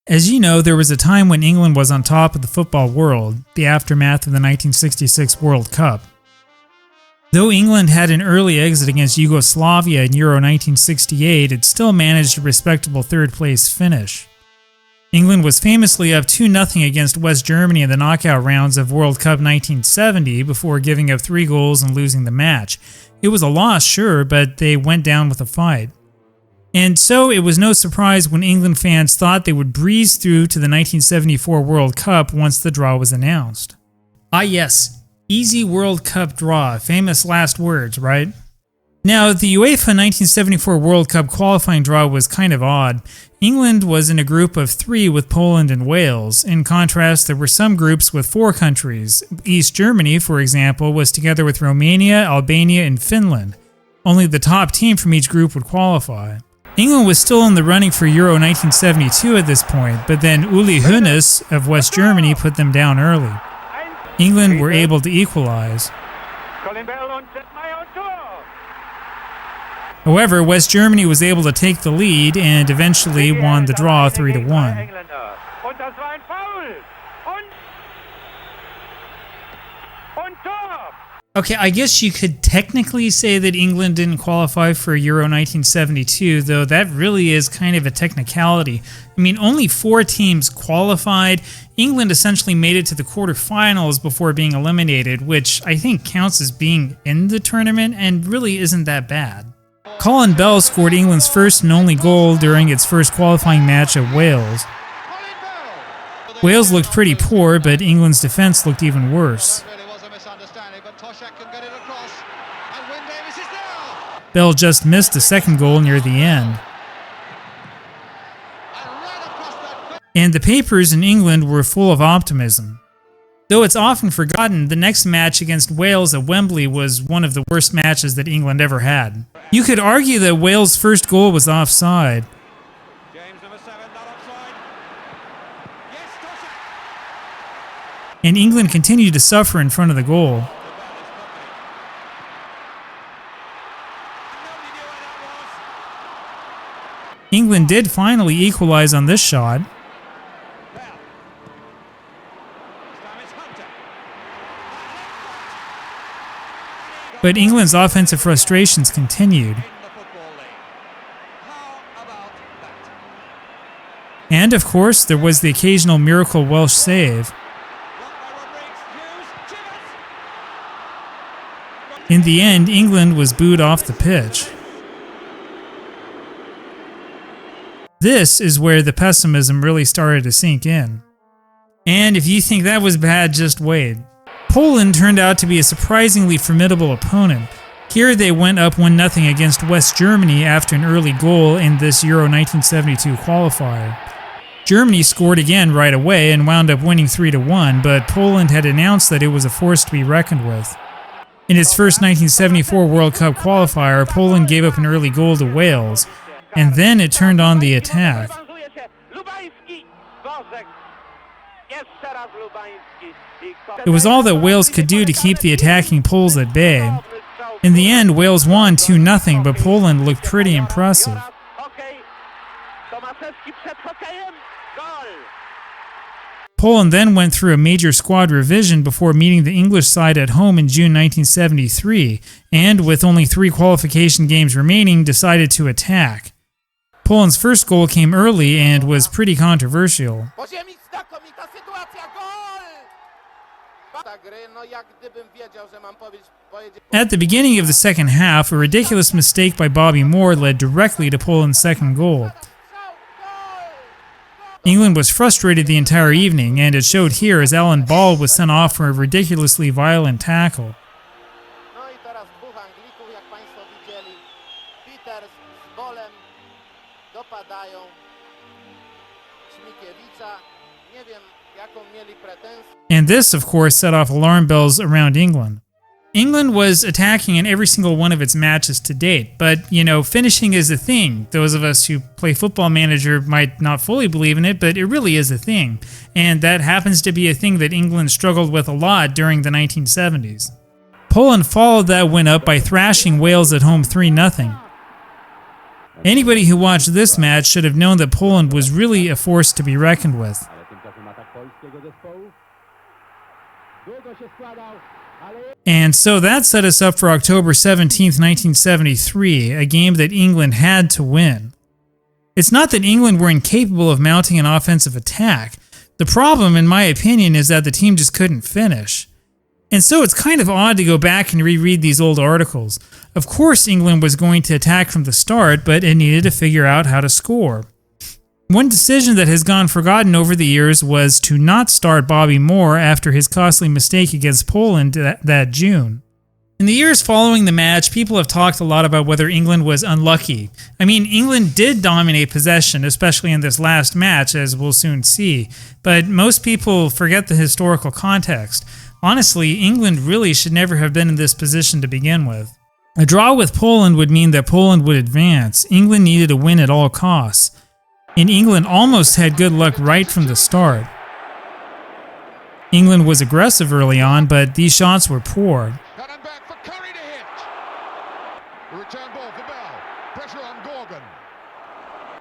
As you know, there was a time when England was on top of the football world, the aftermath of the 1966 World Cup. Though England had an early exit against Yugoslavia in Euro 1968, it still managed a respectable third-place finish. England was famously up 2-0 against West Germany in the knockout rounds of World Cup 1970 before giving up 3 goals and losing the match. It was a loss, sure, but they went down with a fight. And so it was no surprise when England fans thought they would breeze through to the 1974 World Cup once the draw was announced. Ah yes, easy World Cup draw, famous last words, right? Now, the UEFA 1974 World Cup qualifying draw was kind of odd. England was in a group of 3 with Poland and Wales. In contrast, there were some groups with 4 countries. East Germany, for example, was together with Romania, Albania, and Finland. Only the top team from each group would qualify. England was still in the running for Euro 1972 at this point, but then Uli Hoeneß of West Germany put them down early. England were able to equalize. However, West Germany was able to take the lead and eventually won the draw 3-1. Okay, I guess you could technically say that England didn't qualify for Euro 1972, though that really is kind of a technicality. I mean, only 4 teams qualified. England essentially made it to the quarterfinals before being eliminated, which I think counts as being in the tournament and really isn't that bad. Colin Bell scored England's first and only goal during its first qualifying match at Wales. Wales looked pretty poor, but England's defense looked even worse. Bell just missed the second goal near the end. And the papers in England were full of optimism. Though it's often forgotten, the next match against Wales at Wembley was one of the worst matches that England ever had. You could argue that Wales' first goal was offside. And England continued to suffer in front of the goal. England did finally equalize on this shot. But England's offensive frustrations continued. And of course, there was the occasional miracle Welsh save. In the end, England was booed off the pitch. This is where the pessimism really started to sink in. And if you think that was bad, just wait. Poland turned out to be a surprisingly formidable opponent. Here they went up 1-0 against West Germany after an early goal in this Euro 1972 qualifier. Germany scored again right away and wound up winning 3-1, but Poland had announced that it was a force to be reckoned with. In its first 1974 World Cup qualifier, Poland gave up an early goal to Wales, and then it turned on the attack. It was all that Wales could do to keep the attacking Poles at bay. In the end, Wales won 2-0, but Poland looked pretty impressive. Poland then went through a major squad revision before meeting the English side at home in June 1973, and with only 3 qualification games remaining, decided to attack. Poland's first goal came early and was pretty controversial. At the beginning of the second half, a ridiculous mistake by Bobby Moore led directly to Poland's second goal. England was frustrated the entire evening, and it showed here as Alan Ball was sent off for a ridiculously violent tackle. And this, of course, set off alarm bells around England. England was attacking in every single one of its matches to date, but, you know, finishing is a thing. Those of us who play Football Manager might not fully believe in it, but it really is a thing. And that happens to be a thing that England struggled with a lot during the 1970s. Poland followed that win up by thrashing Wales at home 3-0. Anybody who watched this match should have known that Poland was really a force to be reckoned with. And so that set us up for October 17th, 1973, a game that England had to win. It's not that England were incapable of mounting an offensive attack. The problem, in my opinion, is that the team just couldn't finish. And so it's kind of odd to go back and reread these old articles. Of course England was going to attack from the start, but it needed to figure out how to score. One decision that has gone forgotten over the years was to not start Bobby Moore after his costly mistake against Poland that June. In the years following the match, people have talked a lot about whether England was unlucky. I mean, England did dominate possession, especially in this last match, as we'll soon see, but most people forget the historical context. Honestly, England really should never have been in this position to begin with. A draw with Poland would mean that Poland would advance. England needed a win at all costs. And England almost had good luck right from the start. England was aggressive early on, but these shots were poor.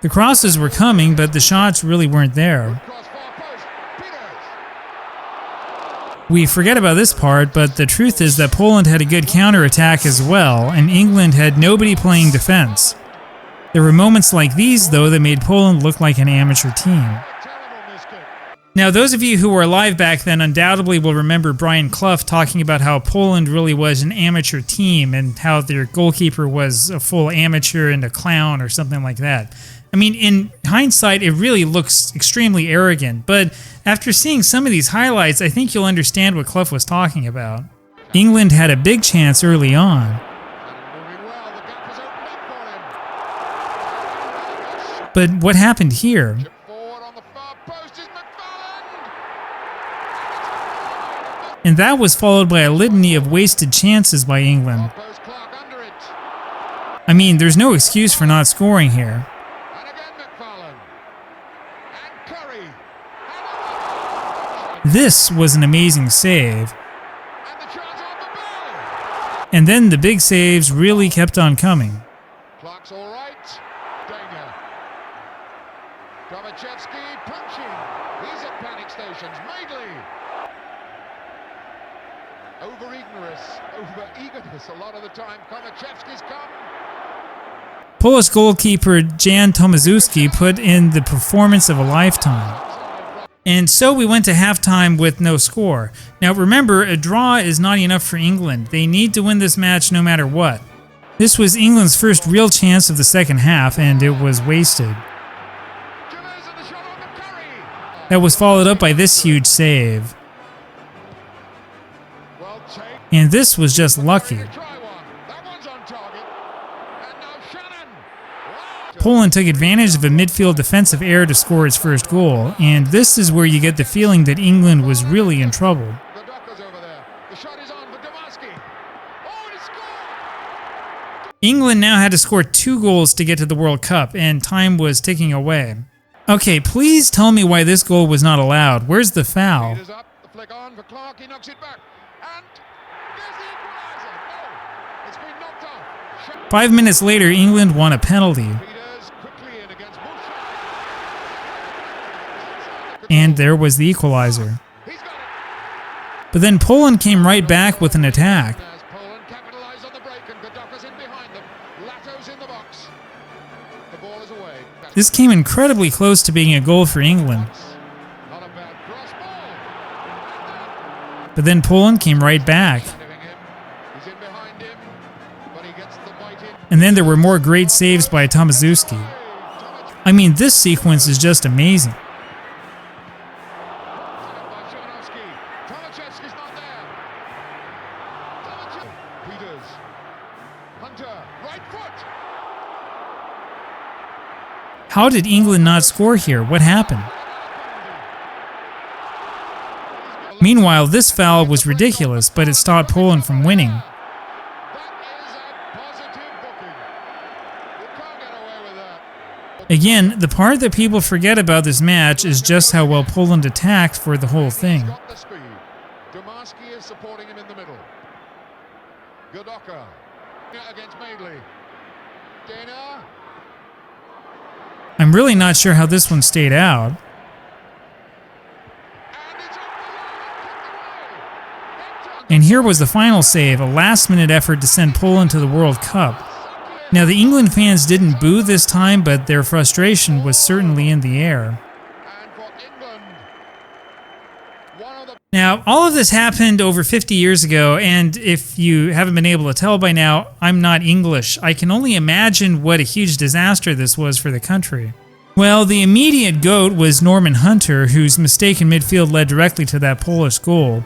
The crosses were coming, but the shots really weren't there. We forget about this part, but the truth is that Poland had a good counterattack as well, and England had nobody playing defense. There were moments like these, though, that made Poland look like an amateur team. Now, those of you who were alive back then undoubtedly will remember Brian Clough talking about how Poland really was an amateur team and how their goalkeeper was a full amateur and a clown or something like that. I mean, in hindsight, it really looks extremely arrogant, but after seeing some of these highlights, I think you'll understand what Clough was talking about. England had a big chance early on. But what happened here? And that was followed by a litany of wasted chances by England. I mean, there's no excuse for not scoring here. This was an amazing save. And then the big saves really kept on coming. Polish goalkeeper Jan Tomaszewski put in the performance of a lifetime. And so we went to halftime with no score. Now remember, a draw is not enough for England. They need to win this match no matter what. This was England's first real chance of the second half, and it was wasted. That was followed up by this huge save. And this was just lucky. Poland took advantage of a midfield defensive error to score its first goal, and this is where you get the feeling that England was really in trouble. England now had to score 2 goals to get to the World Cup, and time was ticking away. Okay, please tell me why this goal was not allowed. Where's the foul? 5 minutes later, England won a penalty. And there was the equalizer. But then Poland came right back with an attack. This came incredibly close to being a goal for England. But then Poland came right back. And then there were more great saves by Tomaszewski. I mean, this sequence is just amazing. How did England not score here? What happened? Meanwhile, this foul was ridiculous, but it stopped Poland from winning. Again, the part that people forget about this match is just how well Poland attacked for the whole thing. I'm really not sure how this one stayed out. And here was the final save, a last-minute effort to send Poland to the World Cup. Now, the England fans didn't boo this time, but their frustration was certainly in the air. Now, all of this happened over 50 years ago, and if you haven't been able to tell by now, I'm not English. I can only imagine what a huge disaster this was for the country. Well, the immediate GOAT was Norman Hunter, whose mistake in midfield led directly to that Polish goal.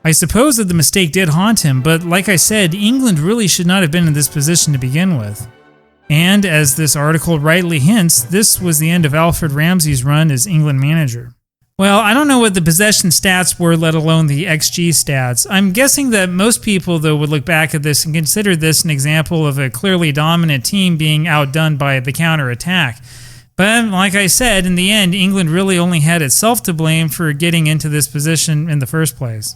I suppose that the mistake did haunt him, but like I said, England really should not have been in this position to begin with. And as this article rightly hints, this was the end of Alfred Ramsey's run as England manager. Well, I don't know what the possession stats were, let alone the XG stats. I'm guessing that most people, though, would look back at this and consider this an example of a clearly dominant team being outdone by the counterattack. But like I said, in the end, England really only had itself to blame for getting into this position in the first place.